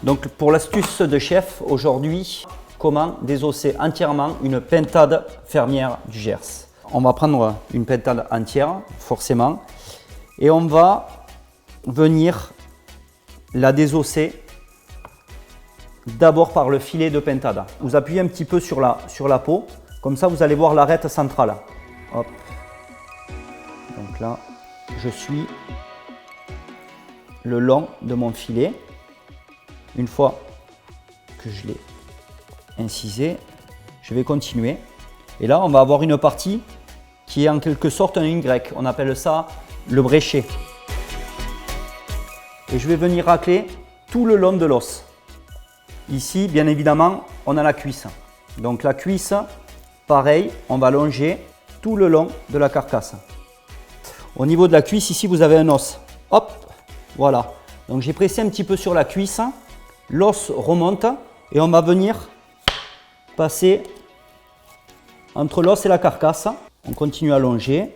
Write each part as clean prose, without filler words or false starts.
Donc pour l'astuce de chef, aujourd'hui, comment désosser entièrement une pintade fermière du Gers. On va prendre une pintade entière, forcément, et on va venir la désosser d'abord par le filet de pintade. Vous appuyez un petit peu sur la peau, comme ça vous allez voir l'arête centrale. Hop. Donc là, je suis le long de mon filet. Une fois que je l'ai incisé, je vais continuer. Et là, on va avoir une partie qui est en quelque sorte un Y. On appelle ça le bréchet. Et je vais venir racler tout le long de l'os. Ici, bien évidemment, on a la cuisse. Donc la cuisse, pareil, on va longer tout le long de la carcasse. Au niveau de la cuisse, ici, vous avez un os. Hop, voilà. Donc j'ai pressé un petit peu sur la cuisse. L'os remonte et on va venir passer entre l'os et la carcasse. On continue à longer.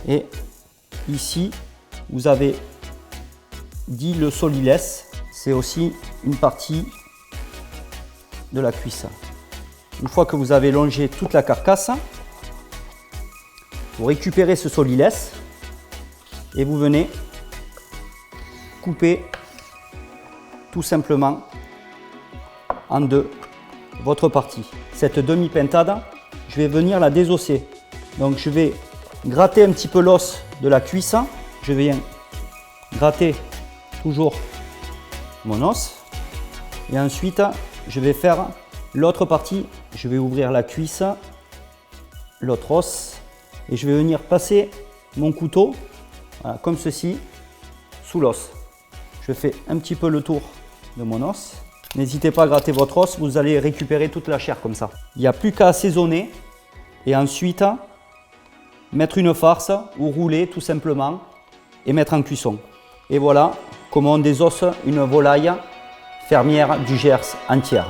Et ici, vous avez dit le soliles. C'est aussi une partie de la cuisse. Une fois que vous avez longé toute la carcasse, vous récupérez ce soliles et vous venez couper tout simplement en deux votre partie. Cette demi-pintade, je vais venir la désosser. Donc je vais gratter un petit peu l'os de la cuisse. Je viens gratter toujours mon os. Et ensuite, je vais faire l'autre partie. Je vais ouvrir la cuisse, l'autre os. Et je vais venir passer mon couteau, voilà, comme ceci, sous l'os. Je fais un petit peu le tour de mon os. N'hésitez pas à gratter votre os, vous allez récupérer toute la chair comme ça. Il n'y a plus qu'à assaisonner et ensuite mettre une farce ou rouler tout simplement et mettre en cuisson. Et voilà comment on désosse une volaille fermière du Gers entière.